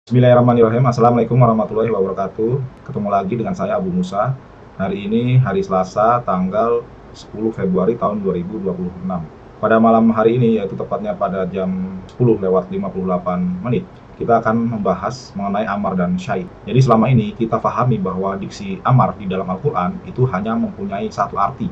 Bismillahirrahmanirrahim. Assalamualaikum warahmatullahi wabarakatuh. Ketemu lagi dengan saya Abu Musa. Hari ini hari Selasa tanggal 10 Februari tahun 2026. Pada malam hari ini, yaitu tepatnya pada jam 10:58, kita akan membahas mengenai amar dan syai. Jadi selama ini kita pahami bahwa diksi amar di dalam Al-Quran itu hanya mempunyai satu arti,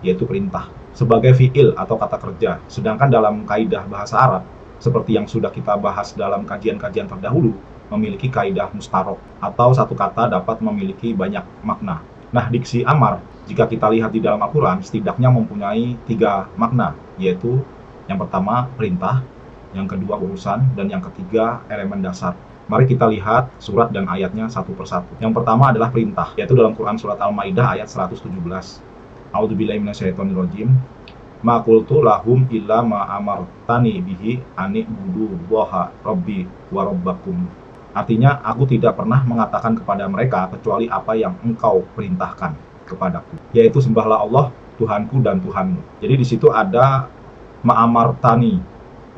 yaitu perintah, sebagai fi'il atau kata kerja. Sedangkan dalam kaidah bahasa Arab, seperti yang sudah kita bahas dalam kajian-kajian terdahulu, memiliki kaidah mustarok, atau satu kata dapat memiliki banyak makna. Nah, diksi amar, jika kita lihat di dalam Al-Quran, setidaknya mempunyai 3 makna, yaitu yang pertama perintah, yang kedua urusan, dan yang ketiga elemen dasar. Mari kita lihat surat dan ayatnya satu persatu. Yang pertama adalah perintah, yaitu dalam Quran surat Al-Maidah ayat 117. A'udzubillahi minasyaitonirrajim. Ma qultu lahum illa ma amartani bihi ani'budu waha rabbi wa rabbakum. Artinya, aku tidak pernah mengatakan kepada mereka kecuali apa yang engkau perintahkan kepadaku, yaitu sembahlah Allah, Tuhanku dan Tuhanmu. Jadi di situ ada ma'amartani,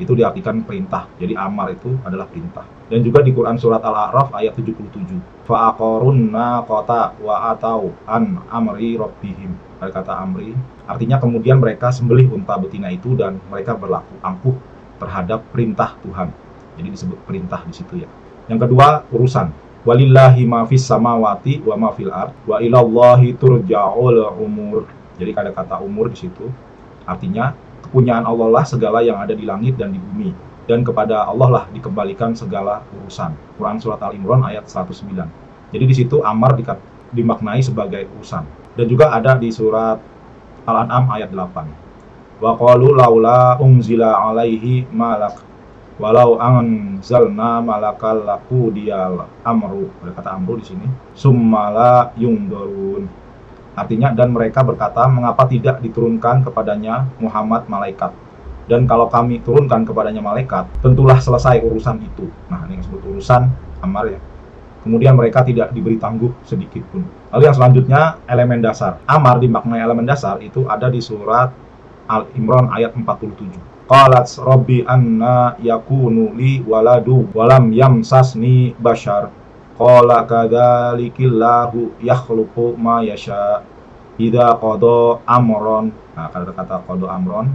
itu diartikan perintah. Jadi amar itu adalah perintah. Dan juga di Quran surat Al-A'raf ayat 77. Fa'aqarun naqata wa atau an amri rabbihim. Ada kata amri, artinya kemudian mereka sembelih unta betina itu dan mereka berlaku angkuh terhadap perintah Tuhan. Jadi disebut perintah di situ ya. Yang kedua, urusan. Walillahi ma fis samawati wa ma fil ard wa ilallahi turja'ul umur. Jadi ada kata umur di situ. Artinya kepunyaan Allah lah segala yang ada di langit dan di bumi, dan kepada Allah lah dikembalikan segala urusan. Quran surat Al-Imran ayat 109. Jadi di situ amar dimaknai sebagai urusan. Dan juga ada di surat Al-An'am ayat 8. Wa qalu laula unzila alaihi malak walau anzalna malakal laqudiyal amru. Ada kata amru di sini. Summala yungdurun. Artinya, dan mereka berkata, mengapa tidak diturunkan kepadanya Muhammad malaikat? Dan kalau kami turunkan kepadanya malaikat, tentulah selesai urusan itu. Nah, ini disebut urusan amar ya. Kemudian mereka tidak diberi tangguh sedikit pun. Lalu yang selanjutnya, elemen dasar. Amar dimaknai elemen dasar itu ada di surat Al-Imran ayat 47. Qalat rabbi anna yakunu li waladu walam yamsasni bashar qala kadzalikillahu yakhluqu ma yasha idza qada amron. Nah, kata qada amron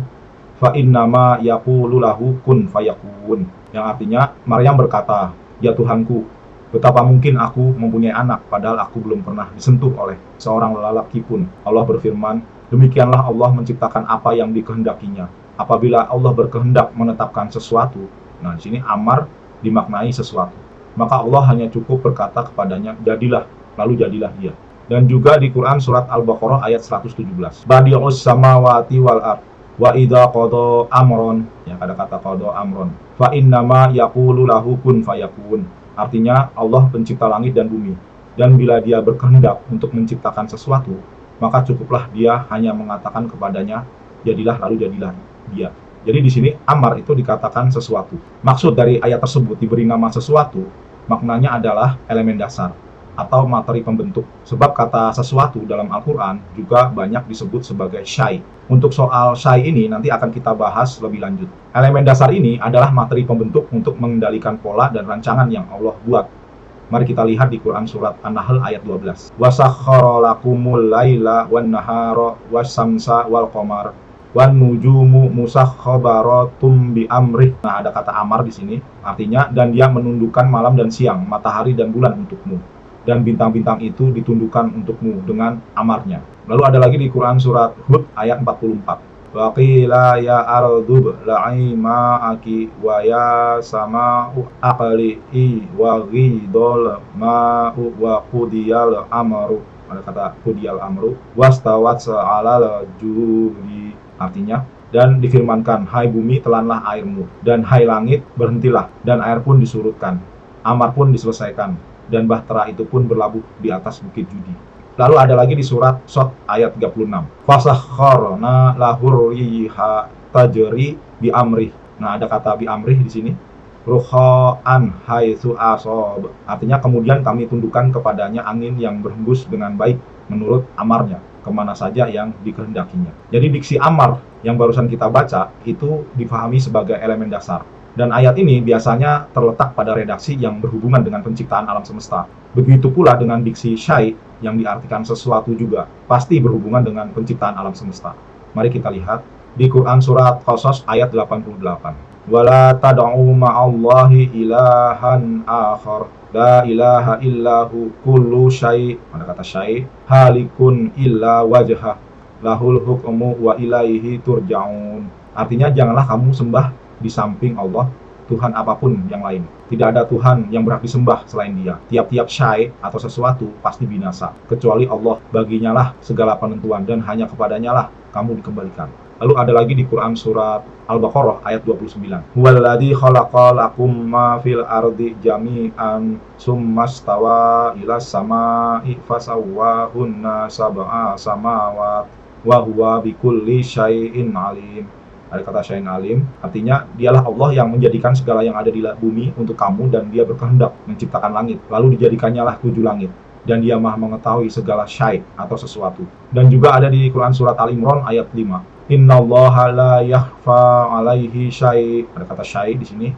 fa innama yaqulu lahu kun fayakun, yang artinya Maryam berkata, ya Tuhanku, betapa mungkin aku mempunyai anak padahal aku belum pernah disentuh oleh seorang lelaki pun. Allah berfirman, demikianlah Allah menciptakan apa yang dikehendakinya. Apabila Allah berkehendak menetapkan sesuatu, nah di sini amar dimaknai sesuatu, maka Allah hanya cukup berkata kepadanya, jadilah, lalu jadilah dia. Dan juga di Quran surat Al-Baqarah ayat 117. Badi'us samawati wal ard wa idza qada amron, ya ada kata qada amron, fa innama yaqulu lahu kun fayakun. Artinya Allah pencipta langit dan bumi, dan bila dia berkehendak untuk menciptakan sesuatu, maka cukuplah dia hanya mengatakan kepadanya, jadilah, lalu jadilah dia. Jadi di sini amar itu dikatakan sesuatu. Maksud dari ayat tersebut diberi nama sesuatu, maknanya adalah elemen dasar atau materi pembentuk. Sebab kata sesuatu dalam Al-Quran juga banyak disebut sebagai syai. Untuk soal syai ini nanti akan kita bahas lebih lanjut. Elemen dasar ini adalah materi pembentuk untuk mengendalikan pola dan rancangan yang Allah buat. Mari kita lihat di Quran surat An-Nahl ayat 12. Wasakhkhara lakumul laila wan nahara wasyamsa wal qamar wan nujumu musakhkharatum bi amrih. Nah, ada kata amar di sini, artinya dan dia menundukkan malam dan siang, matahari dan bulan untukmu, dan bintang-bintang itu ditundukkan untukmu dengan amarnya. Lalu ada lagi di Quran surat Hud ayat 44. Wa qila ya ardu bla'i ma'aki wa ya sama'u aqli'i wa ghidal ma'u wa qudiyal amru. Ada kata qudiyal amru wastawat 'alal judi. Artinya, dan difirmankan, hai bumi telanlah airmu, dan hai langit berhentilah, dan air pun disurutkan, amar pun diselesaikan, dan bahtera itu pun berlabuh di atas bukit judi. Lalu ada lagi di surat Shad ayat 36. Fasakhkharna lahur riha tajri bi amrih. Nah, ada kata bi amrih di sini. Ruhaan haitsu asab. Artinya kemudian kami tundukkan kepadanya angin yang berhembus dengan baik menurut amarnya kemana saja yang dikehendakinya. Jadi diksi amar yang barusan kita baca itu difahami sebagai elemen dasar. Dan ayat ini biasanya terletak pada redaksi yang berhubungan dengan penciptaan alam semesta. Begitu pula dengan diksi syai yang diartikan sesuatu juga, pasti berhubungan dengan penciptaan alam semesta. Mari kita lihat di Quran Surat Qasas ayat 88. Wala tad'u ma'allahi ilahan akhar, la ilaha illahu kullu syai', ada kata syai', halikun illa wajhah, lahul hukmu wa ilaihi turja'un. Artinya janganlah kamu sembah di samping Allah Tuhan apapun yang lain. Tidak ada Tuhan yang berhak disembah selain Dia. Tiap-tiap syai' atau sesuatu pasti binasa, kecuali Allah. Baginya lah segala penentuan dan hanya kepadanya lah kamu dikembalikan. Lalu ada lagi di Quran Surat Al-Baqarah ayat 29. Huwaladzi khalaqa lakum ma fil ardi jami'an summastawa ilas sama'i fasawwahunna sab'a samawat wa huwa bikulli syai'in alim. Ada kata syai'in alim, artinya dialah Allah yang menjadikan segala yang ada di bumi untuk kamu, dan Dia berkehendak menciptakan langit, lalu dijadikannya lah 7 langit, dan Dia maha mengetahui segala syai' atau sesuatu. Dan juga ada di Quran Surat Al-Imran ayat 5. Innallaha la yakhfa alaihi syai', ada kata syai' di sini,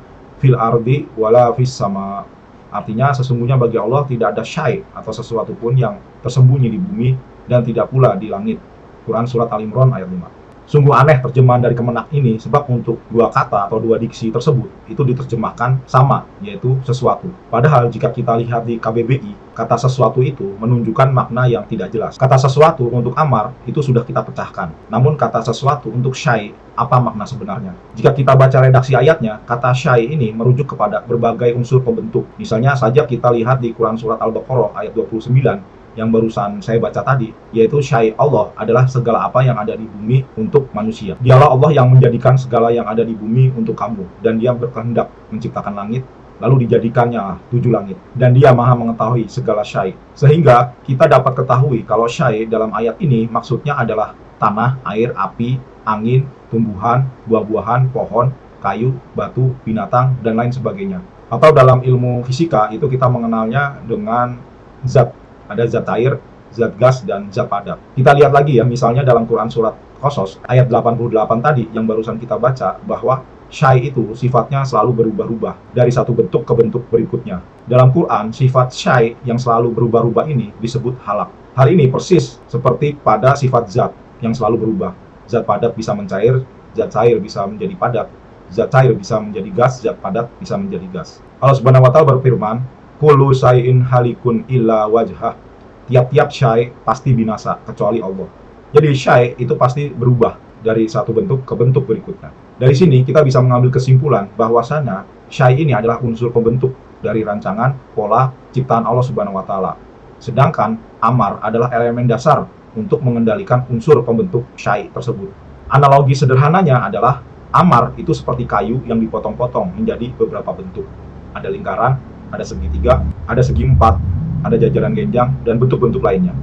fil ardi wala fis sama. Artinya sesungguhnya bagi Allah tidak ada syai' atau sesuatu pun yang tersembunyi di bumi dan tidak pula di langit. Quran Surat Al-Imran ayat 5. Sungguh aneh terjemahan dari Kemenak ini, sebab untuk dua kata atau dua diksi tersebut itu diterjemahkan sama, yaitu sesuatu. Padahal jika kita lihat di KBBI, kata sesuatu itu menunjukkan makna yang tidak jelas. Kata sesuatu untuk amar itu sudah kita pecahkan. Namun kata sesuatu untuk syai', apa makna sebenarnya? Jika kita baca redaksi ayatnya, kata syai' ini merujuk kepada berbagai unsur pembentuk. Misalnya saja kita lihat di Quran Surat Al-Baqarah ayat 29, yang barusan saya baca tadi, yaitu syai' Allah adalah segala apa yang ada di bumi untuk manusia. Dialah Allah yang menjadikan segala yang ada di bumi untuk kamu, dan Dia berkehendak menciptakan langit, lalu dijadikannya 7 langit, dan Dia maha mengetahui segala syai'. Sehingga kita dapat ketahui kalau syai' dalam ayat ini maksudnya adalah tanah, air, api, angin, tumbuhan, buah-buahan, pohon, kayu, batu, binatang, dan lain sebagainya. Atau dalam ilmu fisika itu kita mengenalnya dengan zat. Ada zat air, zat gas, dan zat padat. Kita lihat lagi ya, misalnya dalam Quran Surat Qasas ayat 88 tadi yang barusan kita baca, bahwa syai' itu sifatnya selalu berubah-ubah dari satu bentuk ke bentuk berikutnya. Dalam Quran, sifat syai' yang selalu berubah-ubah ini disebut halak. Hal ini persis seperti pada sifat zat yang selalu berubah. Zat padat bisa mencair, zat cair bisa menjadi padat, zat cair bisa menjadi gas, zat padat bisa menjadi gas. Allah Subhanahu wa Ta'ala berfirman, kullu syai'in halikun illa wajhah. Tiap-tiap syai' pasti binasa kecuali Allah. Jadi syai' itu pasti berubah dari satu bentuk ke bentuk berikutnya. Dari sini kita bisa mengambil kesimpulan bahwasanya syai' ini adalah unsur pembentuk dari rancangan pola ciptaan Allah Subhanahu wa Ta'ala. Sedangkan amar adalah elemen dasar untuk mengendalikan unsur pembentuk syai' tersebut. Analogi sederhananya adalah amar itu seperti kayu yang dipotong-potong menjadi beberapa bentuk. Ada lingkaran, ada segitiga, ada segi empat, ada jajaran genjang, dan bentuk-bentuk lainnya.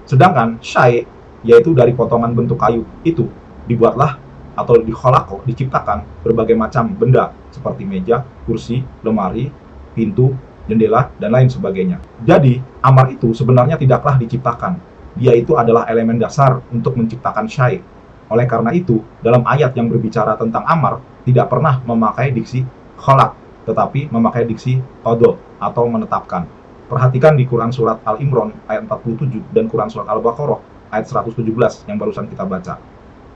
Sedangkan syai', yaitu dari potongan bentuk kayu itu, dibuatlah atau dikholako, diciptakan berbagai macam benda seperti meja, kursi, lemari, pintu, jendela, dan lain sebagainya. Jadi, amar itu sebenarnya tidaklah diciptakan. Dia itu adalah elemen dasar untuk menciptakan syai'. Oleh karena itu, dalam ayat yang berbicara tentang amar, tidak pernah memakai diksi kholak, tetapi memakai diksi qadha atau menetapkan. Perhatikan di Quran Surat Al-Imran ayat 47 dan Quran Surat Al-Baqarah ayat 117 yang barusan kita baca.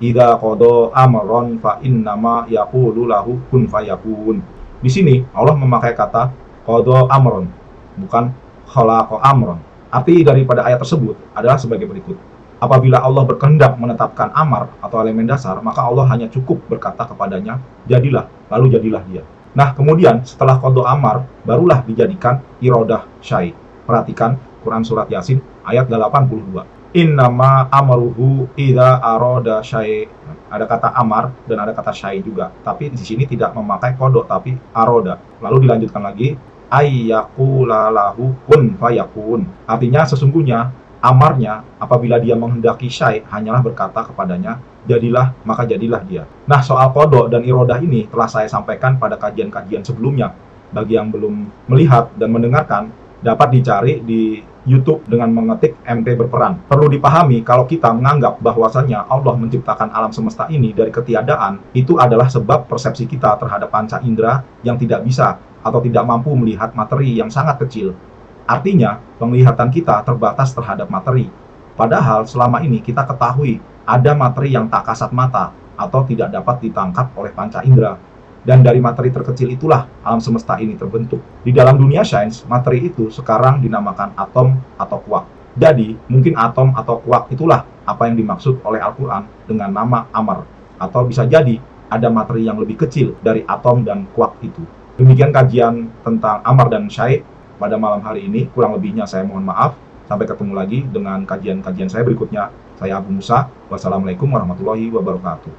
Idza qada amran fa innama yaqulu lahu kun fayakun. Di sini Allah memakai kata qada amran, bukan khalaqa amran. Arti daripada ayat tersebut adalah sebagai berikut. Apabila Allah berkehendak menetapkan amar atau elemen dasar, maka Allah hanya cukup berkata kepadanya, jadilah, lalu jadilah dia. Nah, kemudian setelah qada amar, barulah dijadikan iradah syai'. Perhatikan Quran Surat Yasin ayat 82. Innama amruhu idza arada syai'. Ada kata amar dan ada kata syai' juga. Tapi di sini tidak memakai qada tapi aroda. Lalu dilanjutkan lagi, ayyaqula lahu kun fayakun. Artinya sesungguhnya amarnya apabila dia menghendaki syai' hanyalah berkata kepadanya, jadilah, maka jadilah dia. Nah, soal qada dan iradah ini telah saya sampaikan pada kajian-kajian sebelumnya. Bagi yang belum melihat dan mendengarkan, Dapat dicari di YouTube dengan mengetik MT berperan. Perlu dipahami kalau kita menganggap bahwasannya Allah menciptakan alam semesta ini dari ketiadaan, itu adalah sebab persepsi kita terhadap panca indera yang tidak bisa atau tidak mampu melihat materi yang sangat kecil. Artinya, penglihatan kita terbatas terhadap materi. Padahal selama ini kita ketahui ada materi yang tak kasat mata atau tidak dapat ditangkap oleh panca indera. Dan dari materi terkecil itulah alam semesta ini terbentuk. Di dalam dunia sains, materi itu sekarang dinamakan atom atau kuak. Jadi, mungkin atom atau kuak itulah apa yang dimaksud oleh Al-Quran dengan nama Amar. Atau bisa jadi ada materi yang lebih kecil dari atom dan kuak itu. Demikian kajian tentang Amar dan Syai pada malam hari ini. Kurang lebihnya saya mohon maaf. Sampai ketemu lagi dengan kajian-kajian saya berikutnya. Saya Abu Musa. Wassalamualaikum warahmatullahi wabarakatuh.